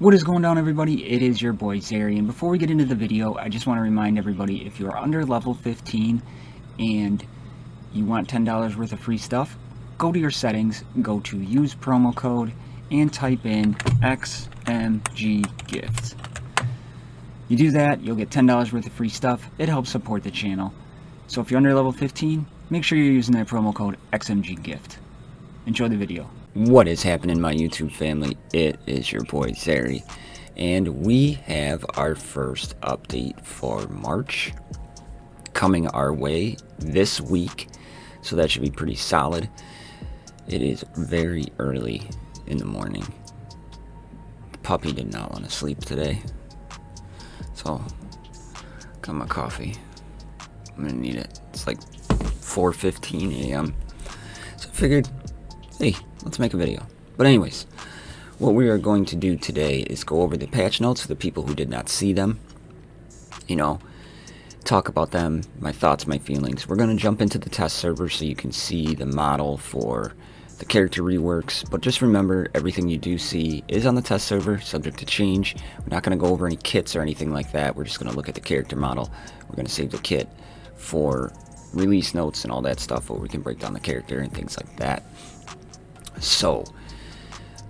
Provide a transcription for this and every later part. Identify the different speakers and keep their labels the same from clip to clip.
Speaker 1: What is going on, everybody? It is your boy Zary, and before we get into the video, I just want to remind everybody, if you're under level 15 and you want $10 worth of free stuff, go to your settings, go to use promo code, and type in XMG Gifts. You do that, you'll get $10 worth of free stuff. It helps support the channel. So if you're under level 15, make sure you're using that promo code XMG Gift. Enjoy the video. What is happening, my YouTube family? It is your boy Zary, and we have our first update for March coming our way this week, so that should be pretty solid. It is very early in the morning. The puppy did not want to sleep today, so got my coffee. I'm gonna need it. It's like 4:15 a.m. so I figured, hey, let's make a video. But anyways, what we are going to do today is go over the patch notes for the people who did not see them. You know, talk about them, my thoughts, my feelings. We're going to jump into the test server so you can see the model for the character reworks. But just remember, everything you do see is on the test server, subject to change. We're not going to go over any kits or anything like that. We're just going to look at the character model. We're going to save the kit for release notes and all that stuff, where we can break down the character and things like that. So,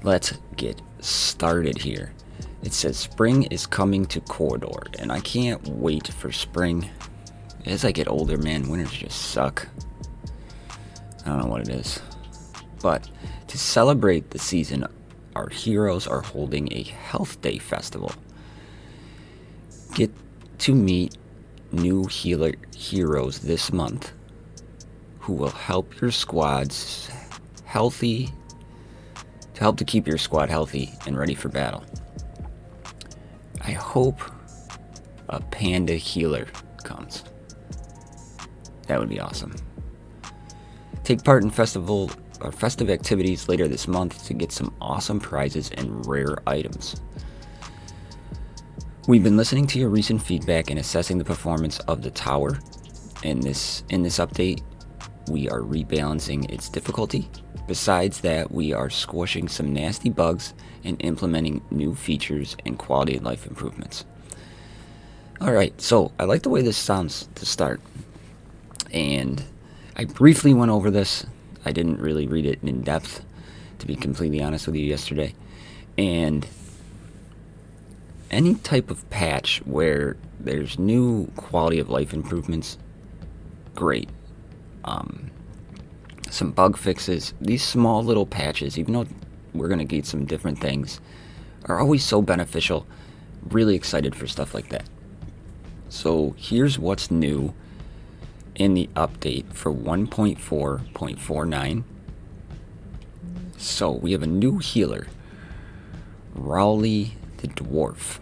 Speaker 1: let's get started here. It says spring is coming to Korador, and I can't wait for spring. As I get older, man, winters just suck. I don't know what it is. But to celebrate the season, our heroes are holding a Health Day festival. Get to meet new healer heroes this month who will help your squads healthy, to help to keep your squad healthy and ready for battle. I hope a panda healer comes. That would be awesome. Take part in festive activities later this month to get some awesome prizes and rare items. We've been listening to your recent feedback and assessing the performance of the tower. In this update, we are rebalancing its difficulty. Besides that, we are squashing some nasty bugs and implementing new features and quality of life improvements. Alright, so I like the way this sounds to start. And I briefly went over this. I didn't really read it in depth, to be completely honest with you, yesterday. And any type of patch where there's new quality of life improvements, great. Some bug fixes, these small little patches, even though we're going to get some different things, are always so beneficial. Really excited for stuff like that. So here's what's new in the update for 1.4.49. So we have a new healer, Rowley the Dwarf,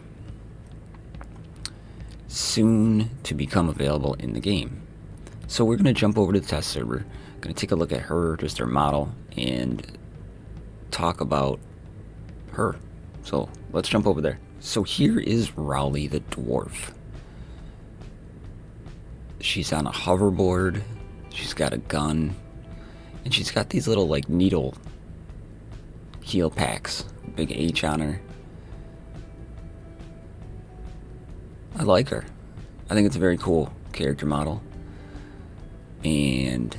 Speaker 1: soon to become available in the game. So we're going to jump over to the test server, going to take a look at her, just her model, and talk about her. So let's jump over there. So here is Rowley the Dwarf. She's on a hoverboard, she's got a gun, and she's got these little like needle heal packs, big H on her. I like her. I think it's a very cool character model, and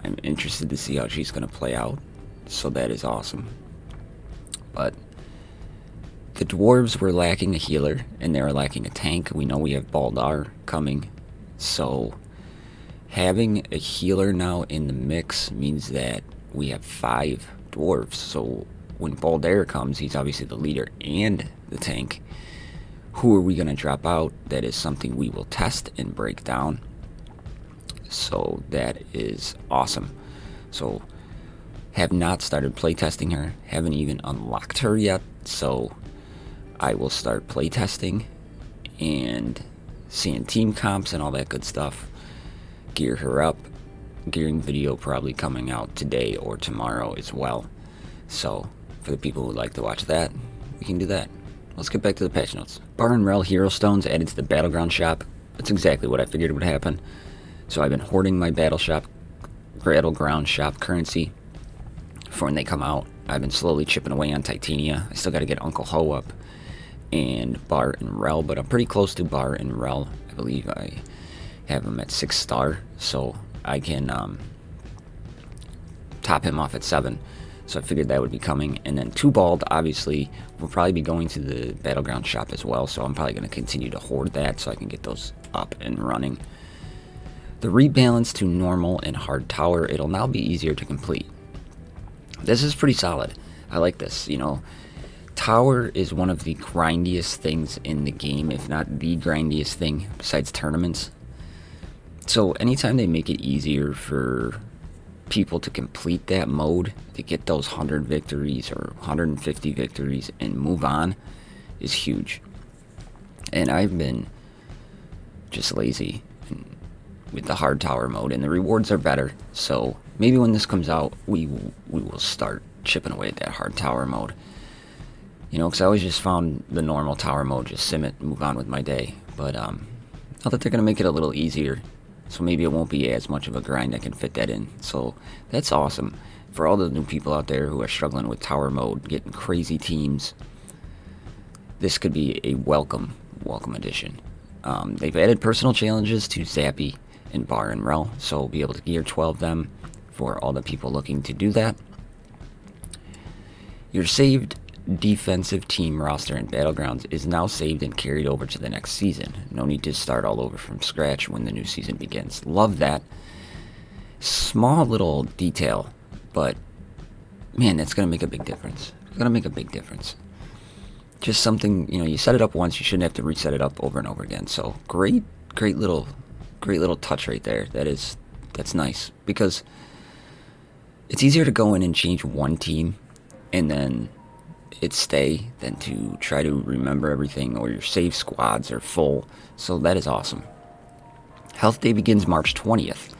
Speaker 1: I'm interested to see how she's going to play out, so that is awesome. But the dwarves were lacking a healer, and they were lacking a tank. We know we have Baldar coming, so having a healer now in the mix means that we have 5 dwarves. So when Baldar comes, he's obviously the leader and the tank. Who are we going to drop out? That is something we will test and break down. So that is awesome. So have not started playtesting her, haven't even unlocked her yet, so I will start playtesting and seeing team comps and all that good stuff. Gear her up. Gearing video probably coming out today or tomorrow as well. So for the people who would like to watch that, we can do that. Let's get back to the patch notes. Bar and Rel Hero Stones added to the Battleground shop. That's exactly what I figured would happen. So I've been hoarding my Battleground shop currency for when they come out. I've been slowly chipping away on Titania. I still got to get Uncle Ho up and Bar and Rel, but I'm pretty close to Bar and Rel. I believe I have him at 6 star, so I can top him off at 7. So I figured that would be coming. And then Tubald, obviously, will probably be going to the Battleground shop as well, so I'm probably going to continue to hoard that so I can get those up and running. The rebalance to normal and hard tower, it'll now be easier to complete. This is pretty solid. I like this, you know. Tower is one of the grindiest things in the game, if not the grindiest thing besides tournaments. So anytime they make it easier for people to complete that mode, to get those 100 victories or 150 victories and move on, is huge. And I've been just lazy with the hard tower mode, and the rewards are better, so maybe when this comes out we will start chipping away at that hard tower mode, you know, because I always just found the normal tower mode, just sim it and move on with my day. But now that they're gonna make it a little easier, so maybe it won't be as much of a grind. I can fit that in, so that's awesome for all the new people out there who are struggling with tower mode, getting crazy teams. This could be a welcome addition. They've added personal challenges to Zappy and Bar and Rel, so we'll be able to gear 12 them for all the people looking to do that. Your saved defensive team roster in Battlegrounds is now saved and carried over to the next season. No need to start all over from scratch when the new season begins. Love that. Small little detail, but man, that's going to make a big difference. It's going to make a big difference. Just something, you know, you set it up once, you shouldn't have to reset it up over and over again. So great little touch right there. That's nice, because it's easier to go in and change one team and then it stay than to try to remember everything, or your save squads are full. So that is awesome. Health Day begins March 20th.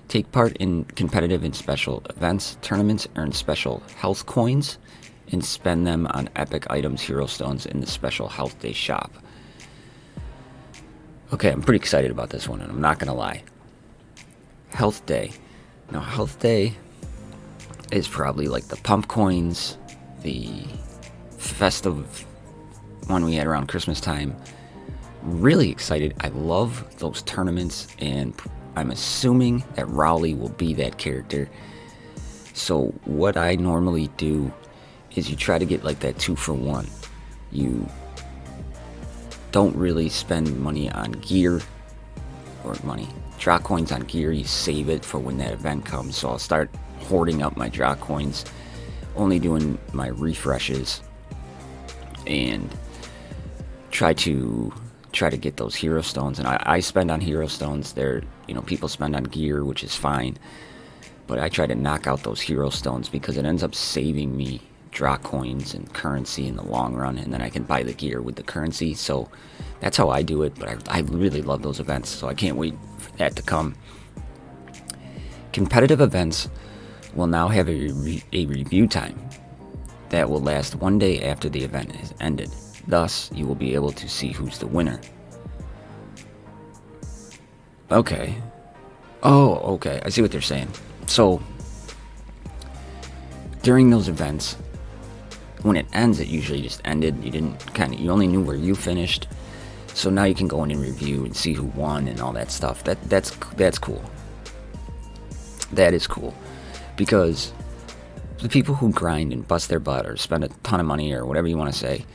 Speaker 1: Take part in competitive and special events, tournaments, earn special health coins, and spend them on epic items, hero stones in the special Health Day shop. Okay, I'm pretty excited about this one, and I'm not gonna lie. Health Day. Now, Health Day is probably like the pump coins, the festive one we had around Christmas time. Really excited. I love those tournaments, and I'm assuming that Rowley will be that character. So what I normally do is you try to get like that 2-for-1. You don't really spend money on gear, or draw coins on gear. You save it for when that event comes. So I'll start hoarding up my draw coins, only doing my refreshes, and try to get those hero stones. And I spend on hero stones. There, you know, people spend on gear, which is fine, but I try to knock out those hero stones because it ends up saving me draw coins and currency in the long run, and then I can buy the gear with the currency. So that's how I do it, but I really love those events, so I can't wait for that to come. Competitive events will now have a review time that will last 1 day after the event is ended. Thus, you will be able to see who's the winner. Okay. Oh, okay. I see what they're saying. So, during those events, when it ends, it usually just ended. You only knew where you finished. So now you can go in and review and see who won and all that stuff. That's cool. That is cool, because the people who grind and bust their butt or spend a ton of money or whatever you want to say,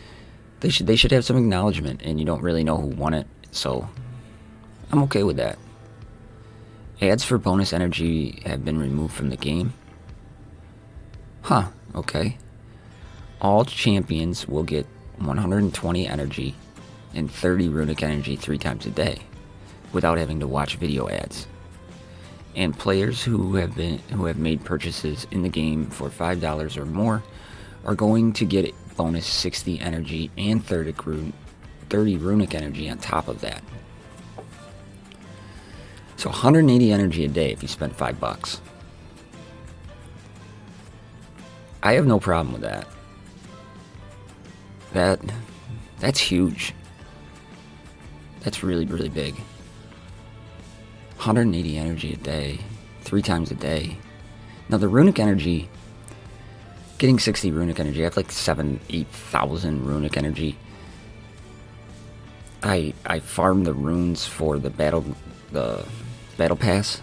Speaker 1: they should have some acknowledgement, and you don't really know who won it. So I'm okay with that. Ads for bonus energy have been removed from the game. Huh, okay. All champions will get 120 energy and 30 runic energy 3 times a day without having to watch video ads. And players who have made purchases in the game for $5 or more are going to get bonus 60 energy and 30 runic energy on top of that. So 180 energy a day if you spend $5. I have no problem with that. That's huge. That's really, really big. 180 energy a day, 3 times a day. Now the runic energy getting 60 runic energy. I have like 8,000 runic energy. I farm the runes for the battle pass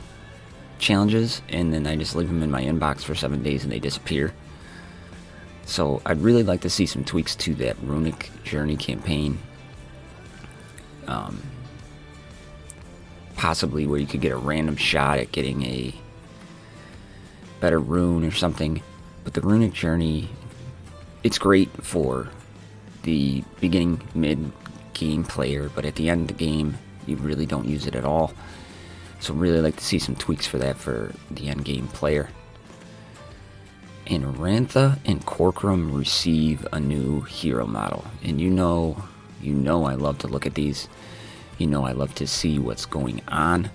Speaker 1: challenges, and then I just leave them in my inbox for 7 days and they disappear. So I'd really like to see some tweaks to that runic journey campaign. Possibly where you could get a random shot at getting a better rune or something. But the runic journey, it's great for the beginning, mid-game player, but at the end of the game, you really don't use it at all. So really like to see some tweaks for that for the end game player. And Rantha and Corcorum receive a new hero model. And you know I love to look at these. You know I love to see what's going on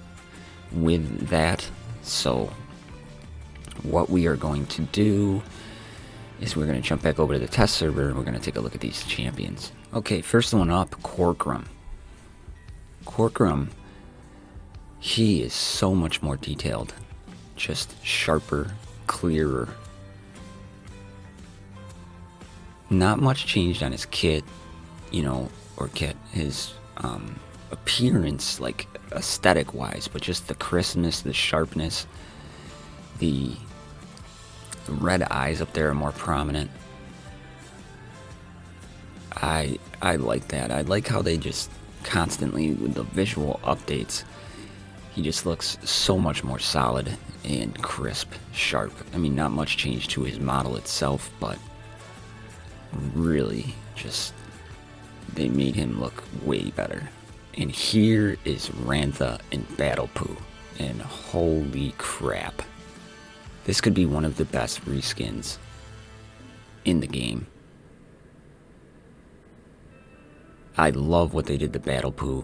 Speaker 1: with that. So what we are going to do is we're going to jump back over to the test server and we're going to take a look at these champions. Okay, first one up, Corcorum. Corcorum, he is so much more detailed. Just sharper, clearer. Not much changed on his kit, his appearance, like aesthetic wise, but just the crispness, the sharpness, the red eyes up there are more prominent. I like that. I like how they just constantly, with the visual updates, he just looks so much more solid and crisp, sharp. I mean, not much change to his model itself, but really just they made him look way better. And here is Rantha in Battle Poo, and holy crap, this could be one of the best reskins in the game. I love what they did to Battle Poo.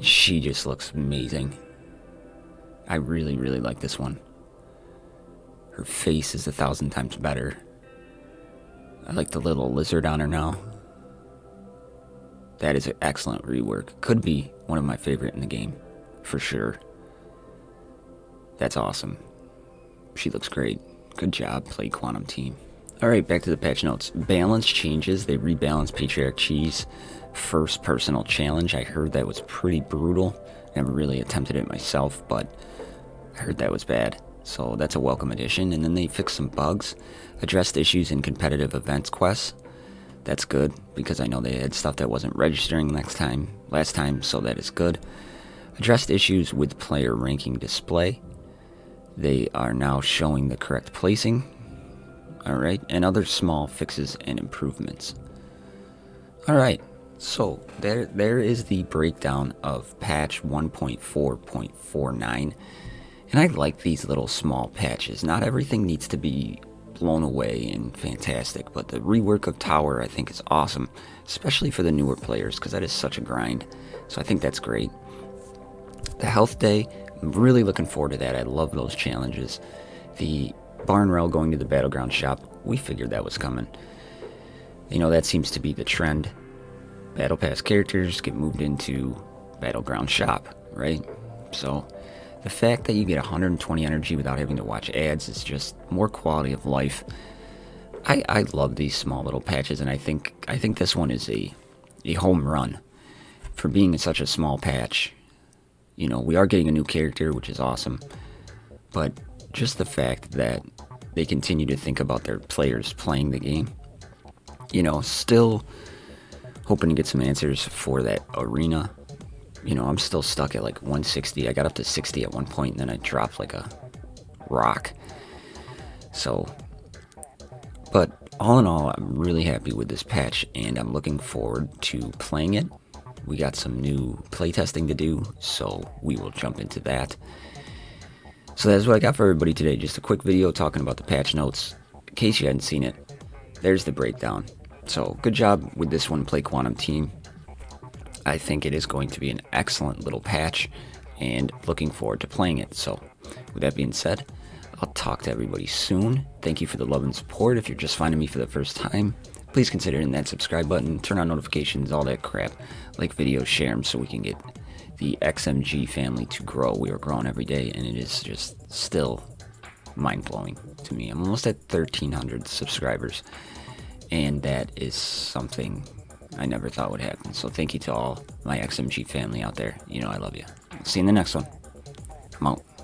Speaker 1: She just looks amazing. I really, really like this one. Her face is 1,000 times better. I like the little lizard on her now. That is an excellent rework. Could be one of my favorite in the game, for sure. That's awesome. She looks great. Good job, Play Quantum team. Alright, back to the patch notes. Balance changes. They rebalanced Patriarch Cheese first personal challenge. I heard that was pretty brutal. Never really attempted it myself, but I heard that was bad. So that's a welcome addition. And then they fixed some bugs. Addressed issues in competitive events quests. That's good, because I know they had stuff that wasn't registering last time, so that is good. Addressed issues with player ranking display. They are now showing the correct placing. Alright, and other small fixes and improvements. Alright, so there is the breakdown of patch 1.4.49. And I like these little small patches. Not everything needs to be blown away and fantastic, but the rework of Tower I think is awesome, especially for the newer players, because that is such a grind. So I think that's great. The health day, I'm really looking forward to that. I love those challenges. The barn rail going to the battleground shop, we figured that was coming. That seems to be the trend. Battle Pass characters get moved into battleground shop, right? So the fact that you get 120 energy without having to watch ads is just more quality of life. I love these small little patches, and I think this one is a home run for being such a small patch. We are getting a new character, which is awesome, but just the fact that they continue to think about their players playing the game. Still hoping to get some answers for that arena. I'm still stuck at like 160. I got up to 60 at one point, and then I dropped like a rock. So, but all in all, I'm really happy with this patch, and I'm looking forward to playing it. We got some new playtesting to do, so we will jump into that. So that's what I got for everybody today. Just a quick video talking about the patch notes. In case you hadn't seen it, there's the breakdown. So good job with this one, Play Quantum team. I think it is going to be an excellent little patch, and looking forward to playing it. So with that being said, I'll talk to everybody soon. Thank you for the love and support. If you're just finding me for the first time, please consider hitting that subscribe button, turn on notifications, all that crap. Like videos, share them so we can get the XMG family to grow. We are growing every day, and it is just still mind-blowing to me. I'm almost at 1,300 subscribers, and that is something I never thought would happen. So thank you to all my XMG family out there. You know I love you. See you in the next one. I'm out.